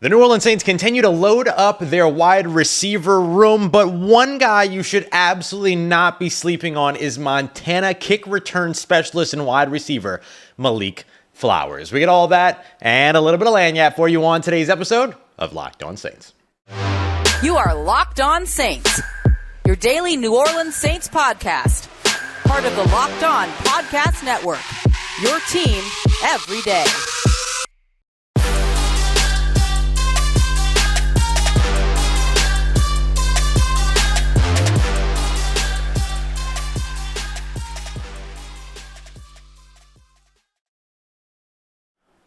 The New Orleans Saints continue to load up their wide receiver room, but one guy you should absolutely not be sleeping on is Montana kick return specialist and wide receiver Malik Flowers. We get all that and a little bit of lanyard for you on today's episode of Locked On Saints. You are Locked On Saints, your daily New Orleans Saints podcast, part of the Locked On Podcast Network, your team every day.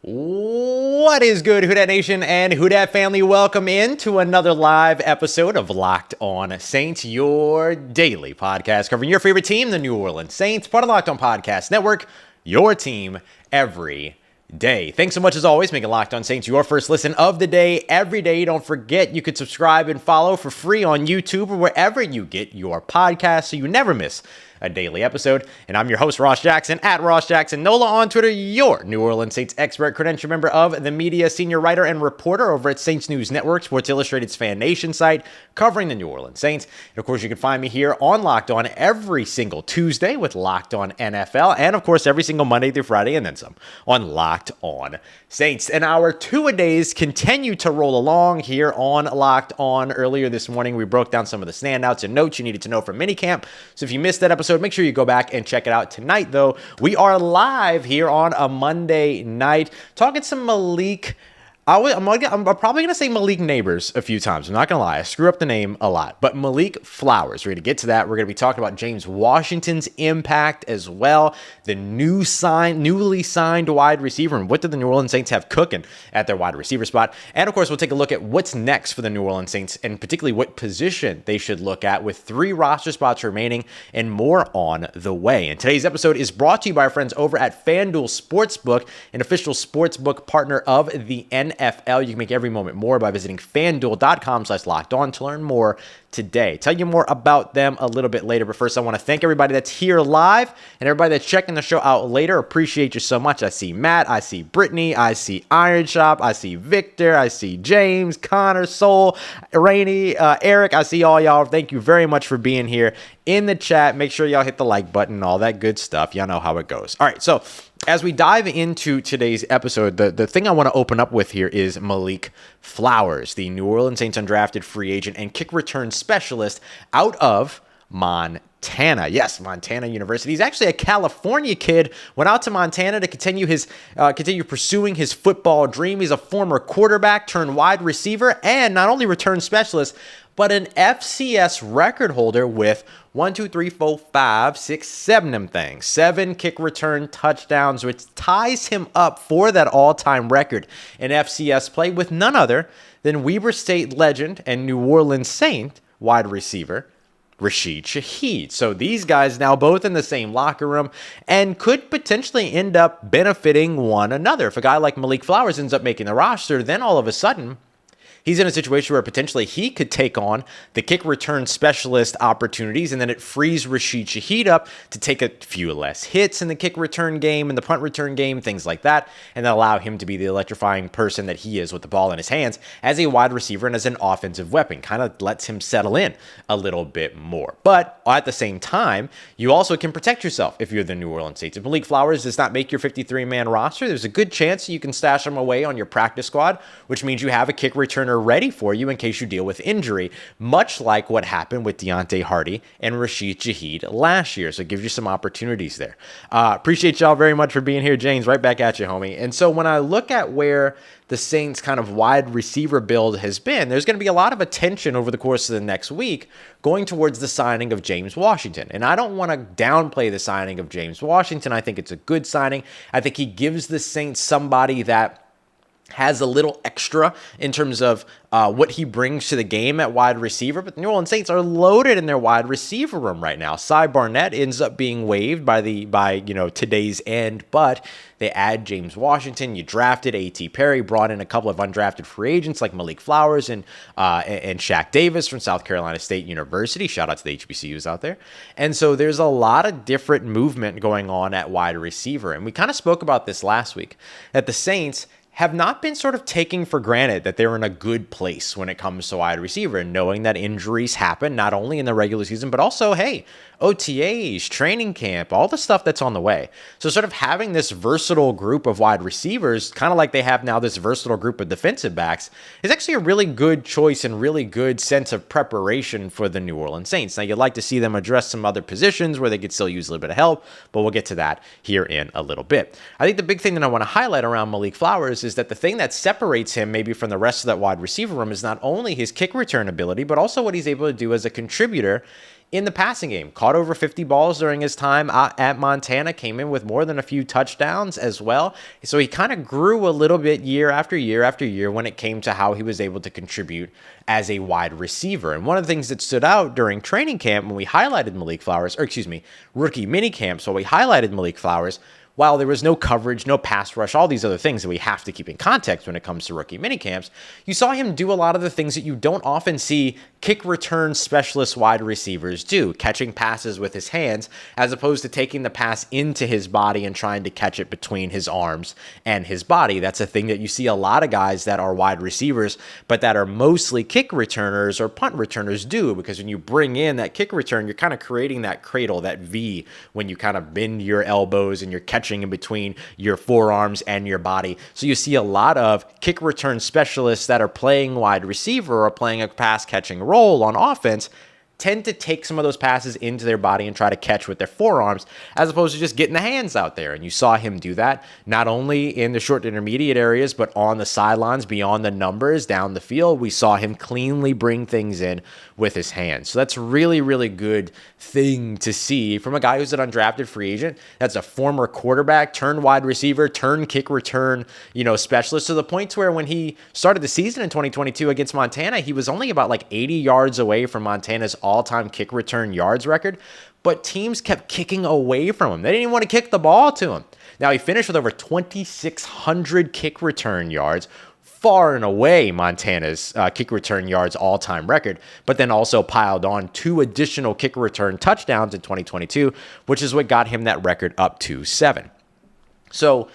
What is good, Who Dat Nation and Who Dat family? Welcome into another live episode of Locked On Saints, your daily podcast covering your favorite team, the New Orleans Saints, part of Locked On Podcast Network, your team every day. Thanks so much as always, making Locked On Saints your first listen of the day every day. Don't forget, you could subscribe and follow for free on YouTube or wherever you get your podcasts so you never miss a daily episode. And I'm your host, Ross Jackson, at Ross Jackson Nola on Twitter, your New Orleans Saints expert, credentialed member of the media, senior writer and reporter over at Saints News Network, Sports Illustrated's Fan Nation site, covering the New Orleans Saints. And of course, you can find me here on Locked On every single Tuesday with Locked On NFL, and of course, every single Monday through Friday, and then some on Locked On Saints. And our two-a-days continue to roll along here on Locked On. Earlier this morning, we broke down some of the standouts and notes you needed to know from minicamp. So if you missed that episode, make sure you go back and check it out. Tonight, though, we are live here on a Monday night talking some Malik. I'm probably going to say Malik Neighbors a few times. I'm not going to lie. I screw up the name a lot. But Malik Flowers. We're going to get to that. We're going to be talking about James Washington's impact as well. The newly signed wide receiver. And what did the New Orleans Saints have cooking at their wide receiver spot? And of course, we'll take a look at what's next for the New Orleans Saints and particularly what position they should look at with 3 roster spots remaining and more on the way. And today's episode is brought to you by our friends over at FanDuel Sportsbook, an official sportsbook partner of the NFL. You can make every moment more by visiting FanDuel.com/lockedon to learn more today. Tell you more about them a little bit later, but first I want to thank everybody that's here live and everybody that's checking the show out later. Appreciate you so much. I see Matt, I see Brittany, I see Iron Shop, I see Victor, I see James, Connor, Soul, Rainey, Eric. I see all y'all. Thank you very much for being here in the chat. Make sure y'all hit the like button, all that good stuff. Y'all know how it goes. All right, so as we dive into today's episode, the thing I want to open up with here is Malik Flowers, the New Orleans Saints undrafted free agent and kick return specialist out of Montana. Yes, Montana University. He's actually a California kid, went out to Montana to continue pursuing his football dream. He's a former quarterback turned wide receiver and not only return specialist, but an FCS record holder with 7 kick return touchdowns, which ties him up for that all-time record in FCS play with none other than Weber State legend and New Orleans Saint wide receiver Rashid Shaheed. So these guys now both in the same locker room and could potentially end up benefiting one another. If a guy like Malik Flowers ends up making the roster, then all of a sudden he's in a situation where potentially he could take on the kick return specialist opportunities, and then it frees Rashid Shaheed up to take a few less hits in the kick return game and the punt return game, things like that, and then allow him to be the electrifying person that he is with the ball in his hands as a wide receiver and as an offensive weapon. Kind of lets him settle in a little bit more. But at the same time, you also can protect yourself if you're the New Orleans Saints. If Malik Flowers does not make your 53-man roster, there's a good chance you can stash him away on your practice squad, which means you have a kick returner ready for you in case you deal with injury, much like what happened with Deontay Hardy and Rashid Shaheed last year. So it gives you some opportunities there. Appreciate y'all very much for being here, James. Right back at you, homie. And so when I look at where the Saints kind of wide receiver build has been, there's going to be a lot of attention over the course of the next week going towards the signing of James Washington. And I don't want to downplay the signing of James Washington. I think it's a good signing. I think he gives the Saints somebody that has a little extra in terms of what he brings to the game at wide receiver, but the New Orleans Saints are loaded in their wide receiver room right now. Cy Barnett ends up being waived by today's end, but they add James Washington. You drafted A.T. Perry, brought in a couple of undrafted free agents like Malik Flowers and Shaq Davis from South Carolina State University. Shout out to the HBCUs out there. And so there's a lot of different movement going on at wide receiver. And we kind of spoke about this last week, that the Saints have not been sort of taking for granted that they're in a good place when it comes to wide receiver, and knowing that injuries happen not only in the regular season, but also, hey, OTAs, training camp, all the stuff that's on the way. So sort of having this versatile group of wide receivers, kind of like they have now this versatile group of defensive backs, is actually a really good choice and really good sense of preparation for the New Orleans Saints. Now, you'd like to see them address some other positions where they could still use a little bit of help, but we'll get to that here in a little bit. I think the big thing that I want to highlight around Malik Flowers is that the thing that separates him maybe from the rest of that wide receiver room is not only his kick return ability, but also what he's able to do as a contributor in the passing game. Caught over 50 balls during his time at Montana, came in with more than a few touchdowns as well. So he kind of grew a little bit year after year after year when it came to how he was able to contribute as a wide receiver. And one of the things that stood out during training camp when we highlighted Malik Flowers, rookie mini camps, when we highlighted Malik Flowers, while there was no coverage, no pass rush, all these other things that we have to keep in context when it comes to rookie minicamps, you saw him do a lot of the things that you don't often see kick return specialist wide receivers do, catching passes with his hands, as opposed to taking the pass into his body and trying to catch it between his arms and his body. That's a thing that you see a lot of guys that are wide receivers, but that are mostly kick returners or punt returners do, because when you bring in that kick return, you're kind of creating that cradle, that V, when you kind of bend your elbows and you're catching in between your forearms and your body. So you see a lot of kick return specialists that are playing wide receiver or playing a pass catching role on offense tend to take some of those passes into their body and try to catch with their forearms, as opposed to just getting the hands out there. And you saw him do that not only in the short to intermediate areas, but on the sidelines, beyond the numbers, down the field. We saw him cleanly bring things in with his hands. So that's really, really good thing to see from a guy who's an undrafted free agent. That's a former quarterback, turned wide receiver, turned kick return, specialist, to the point to where when he started the season in 2022 against Montana, he was only about like 80 yards away from Montana's all-time kick return yards record, but teams kept kicking away from him. They didn't even want to kick the ball to him. Now, he finished with over 2,600 kick return yards, far and away Montana's kick return yards all-time record, but then also piled on 2 additional kick return touchdowns in 2022, which is what got him that record up to 7. So,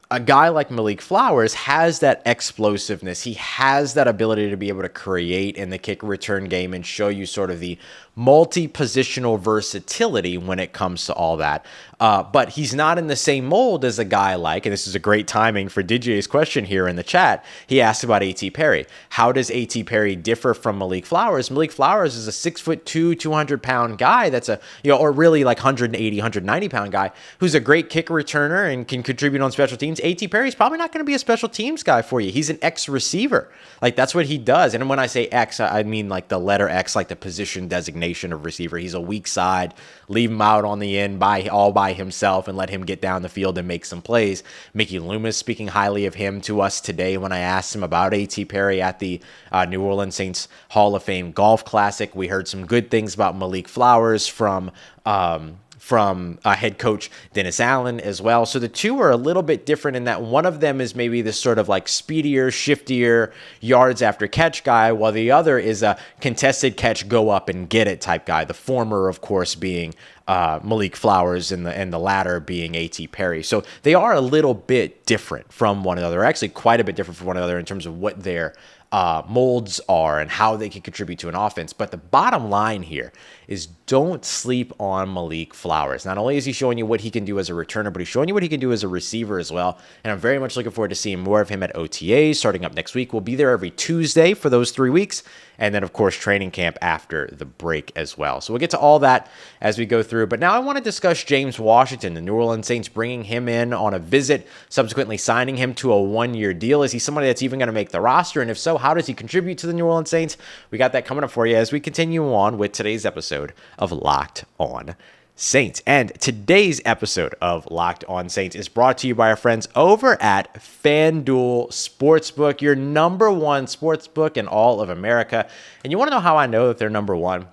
a guy like Malik Flowers has that explosiveness. He has that ability to be able to create in the kick return game and show you sort of the multi-positional versatility when it comes to all that. But he's not in the same mold as a guy like, and this is a great timing for DJ's question here in the chat. He asked about A.T. Perry. How does A.T. Perry differ from Malik Flowers? Malik Flowers is a 6'2", 200-pound guy that's or really like 180, 190-pound guy who's a great kick returner and can contribute on special teams. A.T. Perry's probably not going to be a special teams guy for you. He's an X receiver. Like, that's what he does. And when I say X, I mean like the letter X, like the position designation of receiver. He's a weak side. Leave him out on the end all by himself and let him get down the field and make some plays. Mickey Loomis speaking highly of him to us today when I asked him about A.T. Perry at the New Orleans Saints Hall of Fame Golf Classic. We heard some good things about Malik Flowers from head coach Dennis Allen as well. So the two are a little bit different in that one of them is maybe this sort of like speedier, shiftier yards after catch guy, while the other is a contested catch, go up and get it type guy. The former, of course, being Malik Flowers and the latter being A.T. Perry. So they are a little bit different from one another, actually quite a bit different from one another in terms of what their molds are and how they can contribute to an offense. But the bottom line here is don't sleep on Malik Flowers. Not only is he showing you what he can do as a returner, but he's showing you what he can do as a receiver as well. And I'm very much looking forward to seeing more of him at OTAs starting up next week. We'll be there every Tuesday for those 3 weeks. And then, of course, training camp after the break as well. So we'll get to all that as we go through. But now I want to discuss James Washington, the New Orleans Saints bringing him in on a visit, subsequently signing him to a 1-year deal. Is he somebody that's even going to make the roster? And if so, how does he contribute to the New Orleans Saints? We got that coming up for you as we continue on with today's episode of Locked On Saints. And today's episode of Locked On Saints is brought to you by our friends over at FanDuel Sportsbook, your number one sportsbook in all of America. And you want to know how I know that they're number one?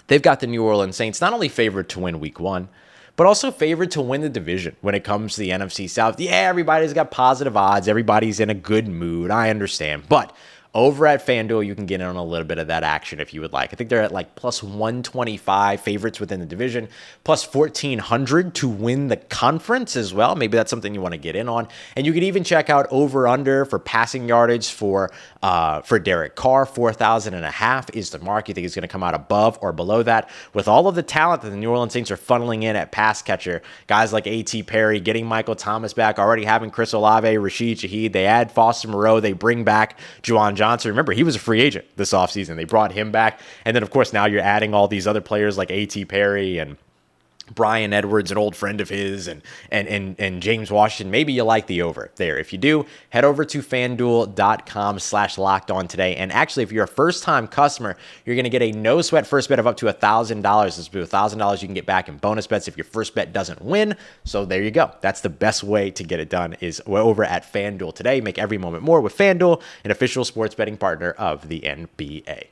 They've got the New Orleans Saints not only favored to win week 1, but also favored to win the division when it comes to the NFC South. Yeah, everybody's got positive odds. Everybody's in a good mood. I understand. But over at FanDuel, you can get in on a little bit of that action if you would like. I think they're at like plus 125 favorites within the division, plus 1,400 to win the conference as well. Maybe that's something you want to get in on. And you can even check out over/under for passing yardage for Derek Carr. 4,500 is the mark. You think he's going to come out above or below that? With all of the talent that the New Orleans Saints are funneling in at pass catcher, guys like A.T. Perry, getting Michael Thomas back, already having Chris Olave, Rashid Shaheed. They add Foster Moreau. They bring back Juwan Johnson. Remember, he was a free agent this offseason. They brought him back. And then, of course, now you're adding all these other players like A.T. Perry and Brian Edwards, an old friend of his, and James Washington. Maybe you like the over there. If you do, head over to FanDuel.com/lockedon today. And actually, if you're a first-time customer, you're going to get a no-sweat first bet of up to $1,000. This will be $1,000 you can get back in bonus bets if your first bet doesn't win. So there you go. That's the best way to get it done is over at FanDuel today. Make every moment more with FanDuel, an official sports betting partner of the NBA.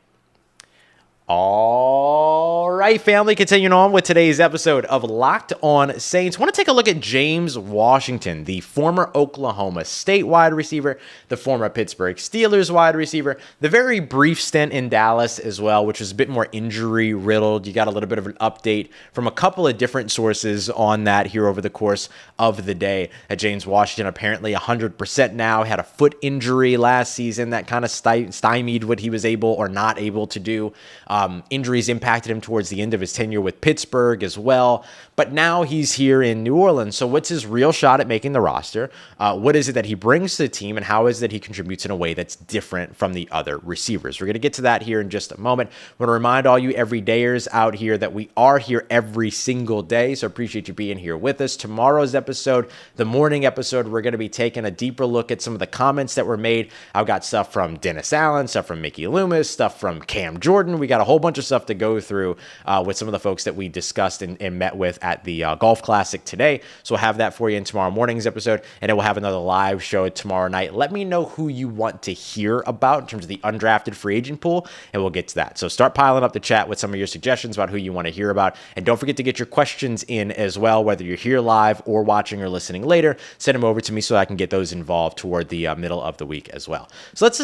All right, family, continuing on with today's episode of Locked On Saints. Want to take a look at James Washington, the former Oklahoma State wide receiver, the former Pittsburgh Steelers wide receiver, the very brief stint in Dallas as well, which was a bit more injury riddled. You got a little bit of an update from a couple of different sources on that here over the course of the day. James Washington apparently 100% now, had a foot injury last season that kind of stymied what he was able or not able to do. Injuries impacted him towards the end of his tenure with Pittsburgh as well. But now he's here in New Orleans. So what's his real shot at making the roster? What is it that he brings to the team? And how is it that he contributes in a way that's different from the other receivers? We're going to get to that here in just a moment. I want to remind all you everydayers out here that we are here every single day. So appreciate you being here with us. Tomorrow's episode, the morning episode, we're going to be taking a deeper look at some of the comments that were made. I've got stuff from Dennis Allen, stuff from Mickey Loomis, stuff from Cam Jordan. We got a whole bunch of stuff to go through with some of the folks that we discussed and met with at the Golf Classic today. So we'll have that for you in tomorrow morning's episode, and then we'll have another live show tomorrow night. Let me know who you want to hear about in terms of the undrafted free agent pool, and we'll get to that. So start piling up the chat with some of your suggestions about who you want to hear about, and don't forget to get your questions in as well, whether you're here live or watching or listening later. Send them over to me so I can get those involved toward the middle of the week as well. So let's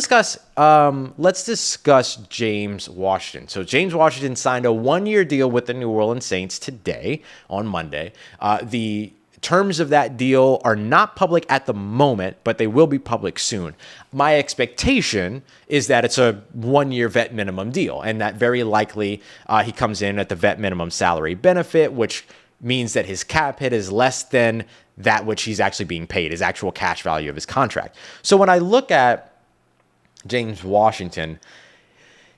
discuss James Washington. So James Washington signed a one-year deal with the New Orleans Saints today on Monday. The terms of that deal are not public at the moment, but they will be public soon. My expectation is that it's a one-year vet minimum deal, and that very likely he comes in at the vet minimum salary benefit, which means that his cap hit is less than that which he's actually being paid, his actual cash value of his contract. So when I look at James Washington,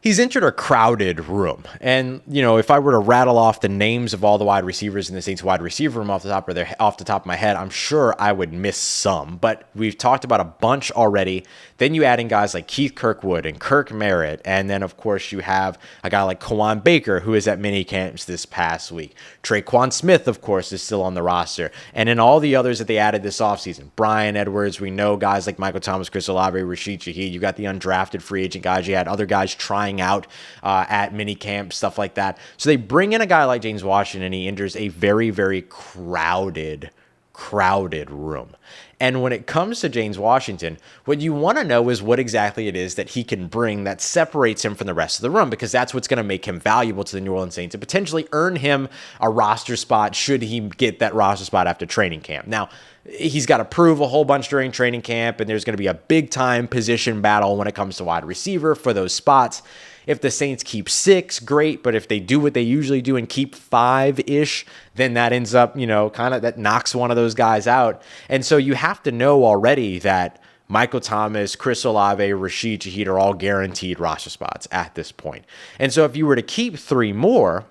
he's entered a crowded room. And, you know, if I were to rattle off the names of all the wide receivers in the Saints wide receiver room off the top of my head, I'm sure I would miss some. But we've talked about a bunch already. Then you add in guys like Keith Kirkwood and Kirk Merritt. And then, of course, you have a guy like Kawan Baker, who is at minicamps this past week. Traquan Smith, of course, is still on the roster. And then all the others that they added this offseason. Brian Edwards, we know guys like Michael Thomas, Chris Olave, Rashid Shaheed. You got the undrafted free agent guys. You had other guys trying out at minicamp, stuff like that. So they bring in a guy like James Washington, and he enters a very, very crowded room. And when it comes to James Washington, what you want to know is what exactly it is that he can bring that separates him from the rest of the room, because that's what's going to make him valuable to the New Orleans Saints and potentially earn him a roster spot should he get that roster spot after training camp. Now, he's got to prove a whole bunch during training camp, and there's going to be a big-time position battle when it comes to wide receiver for those spots. If the Saints keep 6, great, but if they do what they usually do and keep 5-ish, then that ends up, that knocks one of those guys out. And so you have to know already that Michael Thomas, Chris Olave, Rashid Shaheed are all guaranteed roster spots at this point. And so if you were to keep 3 more,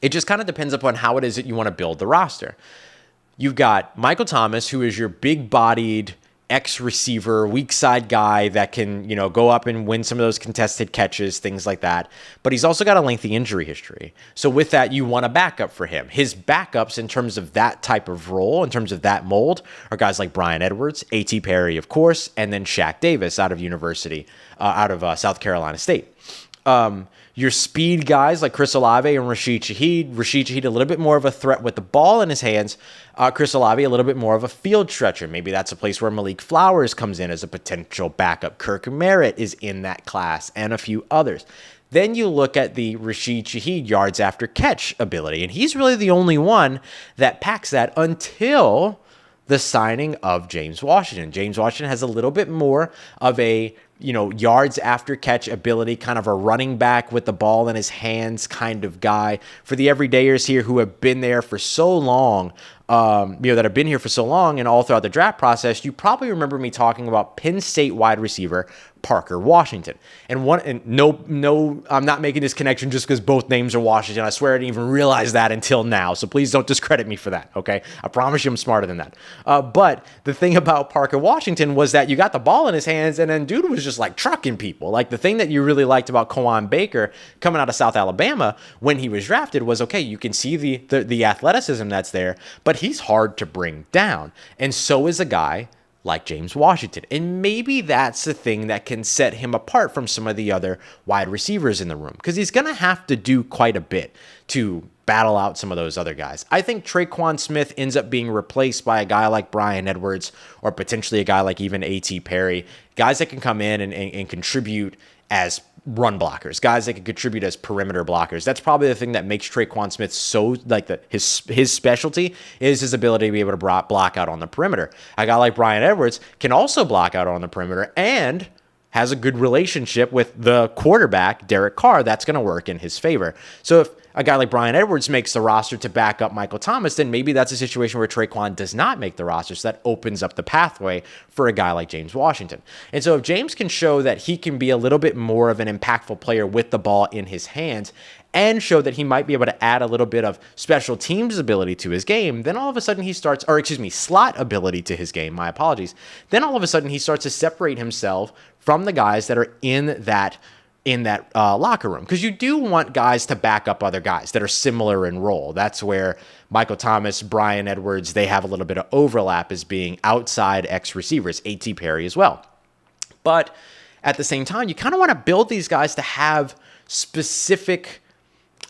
it just kind of depends upon how it is that you want to build the roster. You've got Michael Thomas, who is your big-bodied ex-receiver, weak side guy that can, go up and win some of those contested catches, things like that. But he's also got a lengthy injury history. So with that, you want a backup for him. His backups in terms of that type of role, in terms of that mold, are guys like Brian Edwards, A.T. Perry, of course, and then Shaq Davis out of South Carolina State. your speed guys like Chris Olave and Rashid Shaheed. Rashid Shaheed a little bit more of a threat with the ball in his hands. Chris Olave a little bit more of a field stretcher. Maybe that's a place where Malik Flowers comes in as a potential backup. Kirk Merritt is in that class, and a few others. Then you look at the Rashid Shaheed yards after catch ability, and he's really the only one that packs that until the signing of James Washington. James Washington has a little bit more of a, yards after catch ability, kind of a running back with the ball in his hands kind of guy. For the everydayers here who have been there for so long, that have been here for so long and all throughout the draft process, you probably remember me talking about Penn State wide receiver Parker Washington. And no, I'm not making this connection just because both names are Washington. I swear I didn't even realize that until now. So please don't discredit me for that, okay? I promise you I'm smarter than that. But the thing about Parker Washington was that you got the ball in his hands and then dude was just like trucking people. Like the thing that you really liked about Koan Baker coming out of South Alabama when he was drafted was, okay, you can see the athleticism that's there, but he's hard to bring down. And so is a guy like James Washington. And maybe that's the thing that can set him apart from some of the other wide receivers in the room, because he's going to have to do quite a bit to battle out some of those other guys. I think Traquan Smith ends up being replaced by a guy like Bryan Edwards or potentially a guy like even A.T. Perry, guys that can come in and contribute as run blockers, guys that can contribute as perimeter blockers. That's probably the thing that makes Traquan Smith so his specialty is his ability to be able to block out on the perimeter. A guy like Bryan Edwards can also block out on the perimeter and has a good relationship with the quarterback, Derek Carr. That's going to work in his favor. So if a guy like Bryan Edwards makes the roster to back up Michael Thomas, then maybe that's a situation where Traquan does not make the roster. So that opens up the pathway for a guy like James Washington. And so if James can show that he can be a little bit more of an impactful player with the ball in his hands and show that he might be able to add a little bit of special teams ability to his game, then all of a sudden he starts, slot ability to his game, my apologies. Then all of a sudden he starts to separate himself from the guys that are in that locker room, because you do want guys to back up other guys that are similar in role. That's where Michael Thomas, Bryan Edwards, they have a little bit of overlap as being outside X receivers, A.T. Perry as well. But at the same time, you kind of want to build these guys to have specific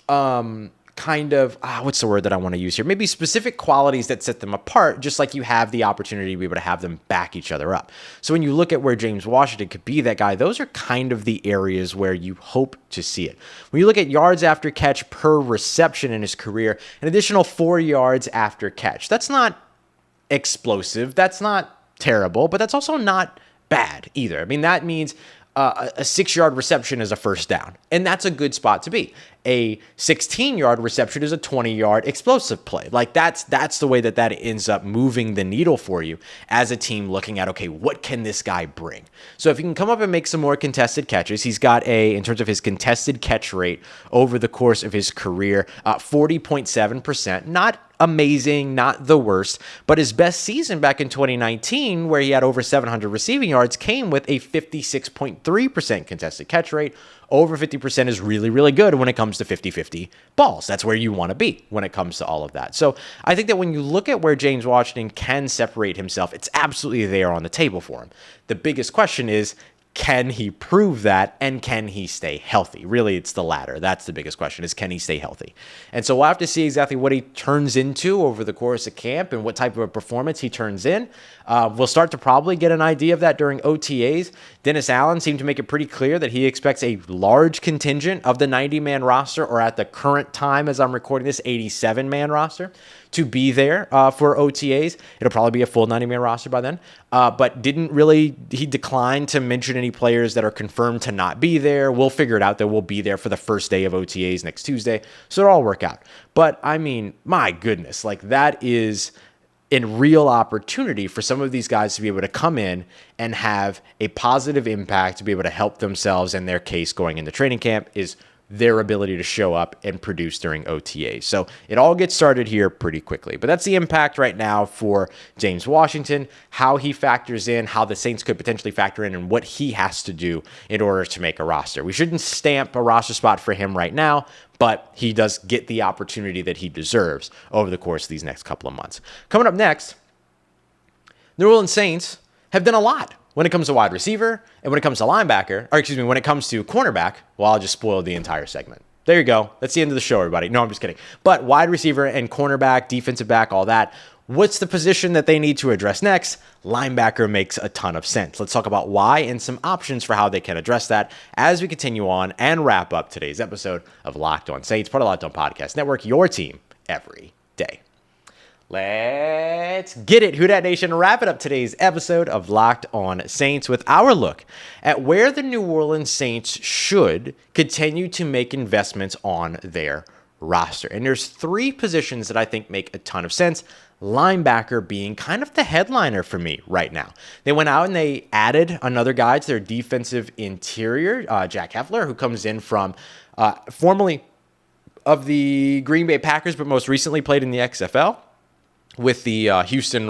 what's the word that I want to use here? Maybe specific qualities that set them apart, just like you have the opportunity to be able to have them back each other up. So when you look at where James Washington could be that guy, those are kind of the areas where you hope to see it. When you look at yards after catch per reception in his career, an additional 4 yards after catch. That's not explosive. That's not terrible, but that's also not bad either. I mean, that means a 6-yard reception is a first down, and that's a good spot to be. A 16-yard reception is a 20-yard explosive play. Like that's the way that ends up moving the needle for you as a team looking at, okay, what can this guy bring? So if he can come up and make some more contested catches, he's got in terms of his contested catch rate over the course of his career, 40.7%, not amazing, not the worst, but his best season back in 2019, where he had over 700 receiving yards, came with a 56.3% contested catch rate. Over 50% is really, really good when it comes to 50-50 balls. That's where you want to be when it comes to all of that. So I think that when you look at where James Washington can separate himself, it's absolutely there on the table for him. The biggest question is, can he prove that, and can he stay healthy? Really, it's the latter. That's the biggest question, is can he stay healthy? And so we'll have to see exactly what he turns into over the course of camp and what type of a performance he turns in. We'll start to probably get an idea of that during OTAs. Dennis Allen seemed to make it pretty clear that he expects a large contingent of the 90-man roster, or at the current time as I'm recording this, 87-man roster, to be there for OTAs. It'll probably be a full 90-man roster by then. But he declined to mention any players that are confirmed to not be there. We'll figure it out that we'll be there for the first day of OTAs next Tuesday. So it'll all work out. But I mean, my goodness, like that is a real opportunity for some of these guys to be able to come in and have a positive impact, to be able to help themselves and their case going into training camp is their ability to show up and produce during OTAs. So it all gets started here pretty quickly. But that's the impact right now for James Washington, how he factors in, how the Saints could potentially factor in, and what he has to do in order to make a roster. We shouldn't stamp a roster spot for him right now, but he does get the opportunity that he deserves over the course of these next couple of months. Coming up next, the New Orleans Saints have done a lot When it comes to wide receiver and when it comes to linebacker, or excuse me, when it comes to cornerback, well, I'll just spoil the entire segment. There you go. That's the end of the show, everybody. No, I'm just kidding. But wide receiver and cornerback, defensive back, all that. What's the position that they need to address next? Linebacker makes a ton of sense. Let's talk about why and some options for how they can address that as we continue on and wrap up today's episode of Locked On Saints, part of Locked On Podcast Network, your team every day. Let's get it, Who Dat Nation. Wrapping up today's episode of Locked On Saints with our look at where the New Orleans Saints should continue to make investments on their roster. And there's three positions that I think make a ton of sense. Linebacker being kind of the headliner for me right now. They went out and they added another guy to their defensive interior, Jack Heffler, who comes in from formerly of the Green Bay Packers, but most recently played in the XFL with the Houston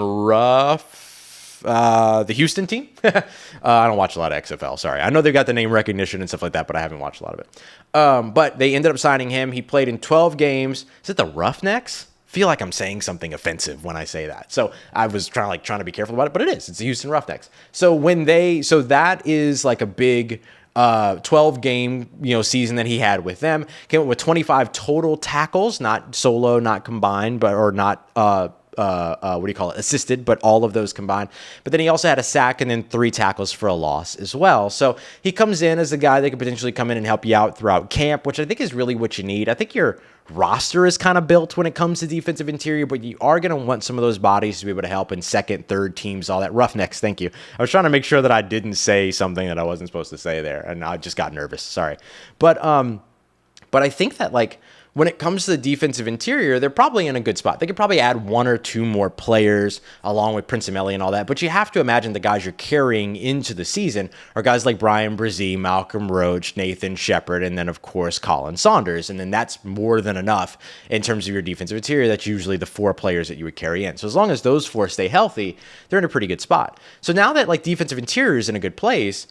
team. I don't watch a lot of XFL, sorry. I know they've got the name recognition and stuff like that, but I haven't watched a lot of it. But they ended up signing him. He played in 12 games. Is it the Roughnecks? I feel like I'm saying something offensive when I say that. So I was trying to be careful about it, but it is. It's the Houston Roughnecks. So that is like a big 12-game season that he had with them. Came up with 25 total tackles, not solo, not combined, assisted, but all of those combined. But then he also had a sack and then 3 tackles for a loss as well. So he comes in as a guy that could potentially come in and help you out throughout camp, which I think is really what you need. I think your roster is kind of built when it comes to defensive interior, but you are going to want some of those bodies to be able to help in second, third teams, all that. Roughnecks, thank you. I was trying to make sure that I didn't say something that I wasn't supposed to say there, and I just got nervous. Sorry. But I think that when it comes to the defensive interior, they're probably in a good spot. They could probably add 1 or 2 more players along with Prince Emeli and all that, but you have to imagine the guys you're carrying into the season are guys like Brian Brzee, Malcolm Roach, Nathan Shepard, and then, of course, Colin Saunders. And then that's more than enough in terms of your defensive interior. That's usually the 4 players that you would carry in. So as long as those 4 stay healthy, they're in a pretty good spot. So now that defensive interior is in a good place,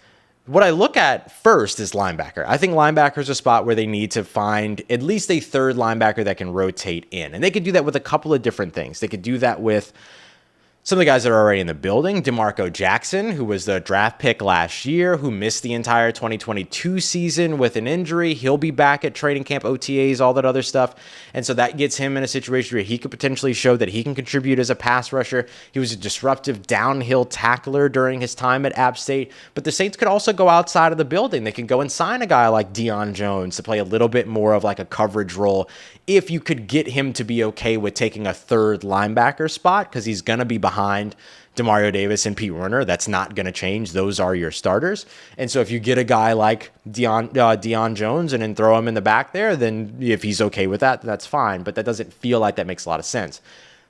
what I look at first is linebacker. I think linebacker is a spot where they need to find at least a third linebacker that can rotate in. And they could do that with a couple of different things. They could do that with some of the guys that are already in the building. DeMarco Jackson, who was the draft pick last year, who missed the entire 2022 season with an injury. He'll be back at training camp, OTAs, all that other stuff. And so that gets him in a situation where he could potentially show that he can contribute as a pass rusher. He was a disruptive downhill tackler during his time at App State. But the Saints could also go outside of the building. They could go and sign a guy like Deion Jones to play a little bit more of a coverage role if you could get him to be okay with taking a third linebacker spot, because he's going to be behind Demario Davis and Pete Werner. That's not going to change. Those are your starters. And so if you get a guy like Deion Jones and then throw him in the back there, then if he's okay with that, that's fine. But that doesn't feel like that makes a lot of sense.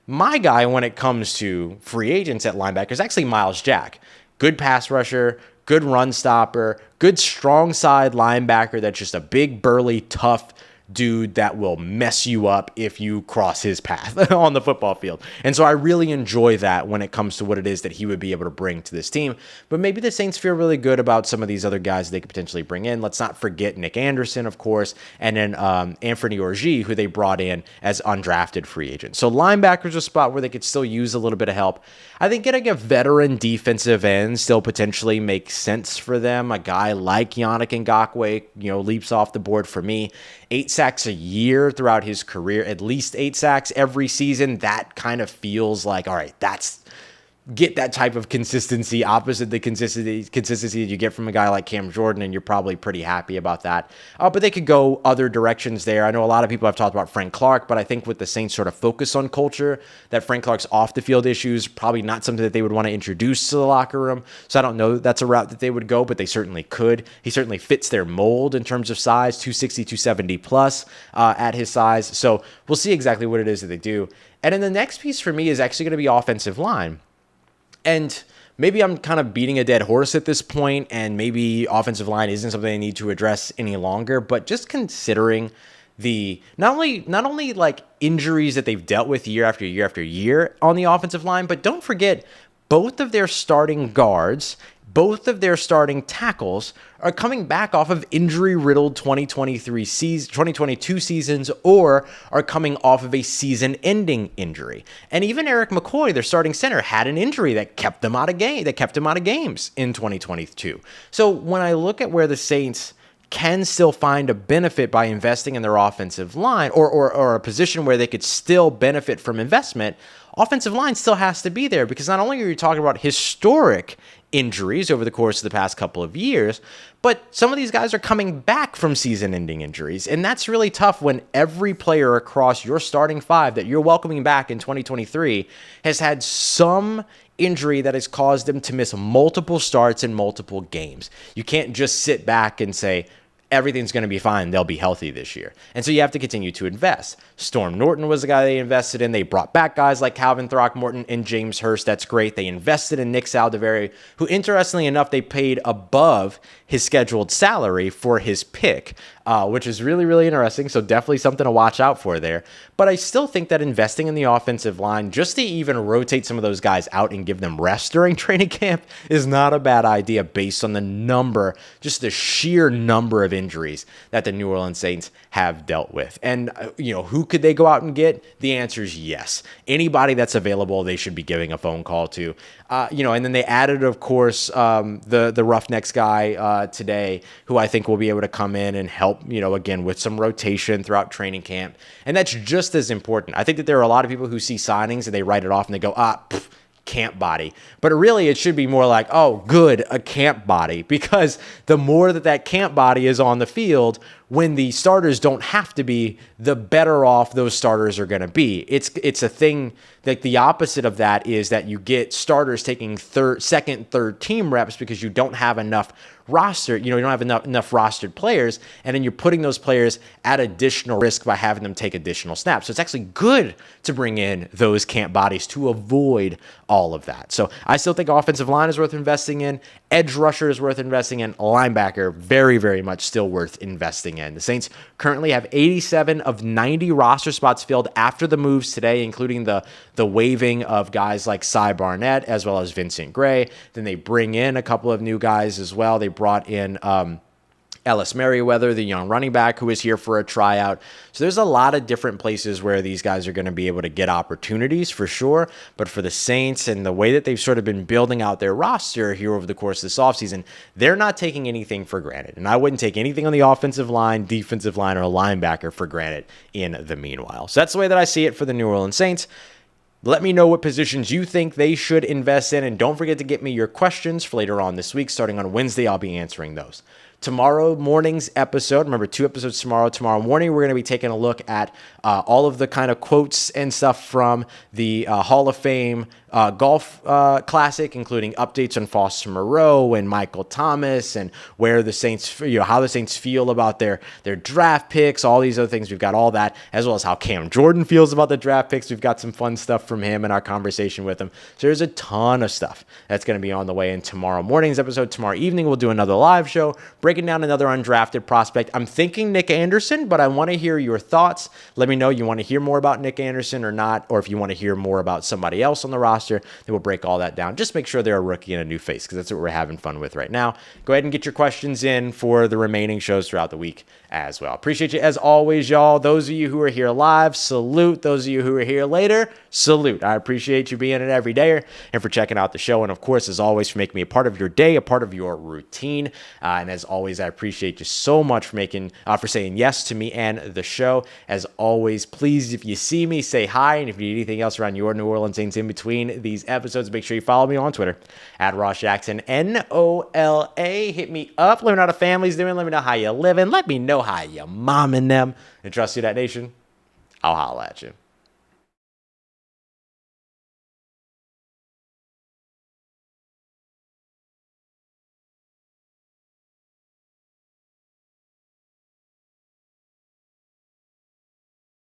My guy when it comes to free agents at linebacker is actually Miles Jack. Good pass rusher, good run stopper, good strong side linebacker that's just a big, burly, tough dude that will mess you up if you cross his path on the football field. And so I really enjoy that when it comes to what it is that he would be able to bring to this team. But maybe the Saints feel really good about some of these other guys they could potentially bring in. Let's not forget Nick Anderson, of course, and then Anthony Orji, who they brought in as undrafted free agent. So linebacker's a spot where they could still use a little bit of help. I think getting a veteran defensive end still potentially makes sense for them. A guy like Yannick Ngakoue, leaps off the board for me. 8 sacks a year throughout his career, at least 8 sacks every season. That kind of feels like, all right, get that type of consistency, opposite the consistency that you get from a guy like Cam Jordan, and you're probably pretty happy about that. But they could go other directions there. I know a lot of people have talked about Frank Clark, but I think with the Saints sort of focus on culture, that Frank Clark's off-the-field issues, probably not something that they would want to introduce to the locker room. So I don't know that that's a route that they would go, but they certainly could. He certainly fits their mold in terms of size, 260, 270 plus at his size. So we'll see exactly what it is that they do. And then the next piece for me is actually going to be offensive line. And maybe I'm kind of beating a dead horse at this point, and maybe offensive line isn't something they need to address any longer, but just considering the not only like injuries that they've dealt with year after year after year on the offensive line, but don't forget both of their starting guards, both of their starting tackles are coming back off of injury-riddled 2022 seasons or are coming off of a season-ending injury. And even Eric McCoy, their starting center, had an injury that kept him out of games in 2022. So when I look at where the Saints can still find a benefit by investing in their offensive line or a position where they could still benefit from investment, offensive line still has to be there, because not only are you talking about historic injuries over the course of the past couple of years, but some of these guys are coming back from season-ending injuries, and that's really tough when every player across your starting five that you're welcoming back in 2023 has had some injury that has caused them to miss multiple starts in multiple games. You can't just sit back and say, everything's going to be fine, they'll be healthy this year. And so you have to continue to invest. Storm Norton was the guy they invested in. They brought back guys like Calvin Throckmorton and James Hurst. That's great. They invested in Nick Saldiveri, who, interestingly enough, they paid above his scheduled salary for his pick, which is really, really interesting. So definitely something to watch out for there. But I still think that investing in the offensive line, just to even rotate some of those guys out and give them rest during training camp, is not a bad idea based on the number, just the sheer number of injuries that the New Orleans Saints have dealt with. And, who could they go out and get? The answer is yes. Anybody that's available, they should be giving a phone call to. And then they added, of course, the Roughnecks guy today, who I think will be able to come in and help, again, with some rotation throughout training camp. And that's just as important. I think that there are a lot of people who see signings and they write it off and they go, camp body. But really, it should be more like, oh, good, a camp body, because the more that camp body is on the field, when the starters don't have to be, the better off those starters are going to be. It's a thing that the opposite of that is that you get starters taking second, third team reps because you don't have enough roster, you don't have enough rostered players, and then you're putting those players at additional risk by having them take additional snaps. So it's actually good to bring in those camp bodies to avoid all of that. So I still think offensive line is worth investing in, edge rusher is worth investing in, linebacker very, very much still worth investing in. The Saints currently have 87 of 90 roster spots filled after the moves today, including the waiving of guys like Cy Barnett as well as Vincent Gray. Then they bring in a couple of new guys as well. They brought in Ellis Merriweather, the young running back who is here for a tryout. So there's a lot of different places where these guys are going to be able to get opportunities for sure. But for the Saints and the way that they've sort of been building out their roster here over the course of this offseason, they're not taking anything for granted. And I wouldn't take anything on the offensive line, defensive line, or linebacker for granted in the meanwhile. So that's the way that I see it for the New Orleans Saints. Let me know what positions you think they should invest in, and don't forget to get me your questions for later on this week. Starting on Wednesday, I'll be answering those. Tomorrow morning's episode, remember 2 episodes tomorrow morning, we're going to be taking a look at all of the kind of quotes and stuff from the Hall of Fame golf classic, including updates on Foster Moreau and Michael Thomas and where the Saints, how the Saints feel about their draft picks, all these other things. We've got all that, as well as how Cam Jordan feels about the draft picks. We've got some fun stuff from him in our conversation with him. So there's a ton of stuff that's going to be on the way in tomorrow morning's episode. Tomorrow evening, we'll do another live show, breaking down another undrafted prospect. I'm thinking Nick Anderson, but I want to hear your thoughts. Let me know you want to hear more about Nick Anderson or not, or if you want to hear more about somebody else on the roster, then we'll break all that down. Just make sure they're a rookie and a new face, because that's what we're having fun with right now. Go ahead and get your questions in for the remaining shows throughout the week as well. Appreciate you as always, y'all. Those of you who are here live, salute. Those of you who are here later, salute. I appreciate you being an everydayer and for checking out the show. And of course, as always, for making me a part of your day, a part of your routine. And as always, I appreciate you so much for saying yes to me and the show. As always, please, if you see me, say hi. And if you need anything else around your New Orleans Saints in between these episodes, make sure you follow me on Twitter at Ross Jackson, NOLA. Hit me up. Let me know how the family's doing. Let me know how you living. Let me know how you momming them. And trust you, that nation. I'll holla at you.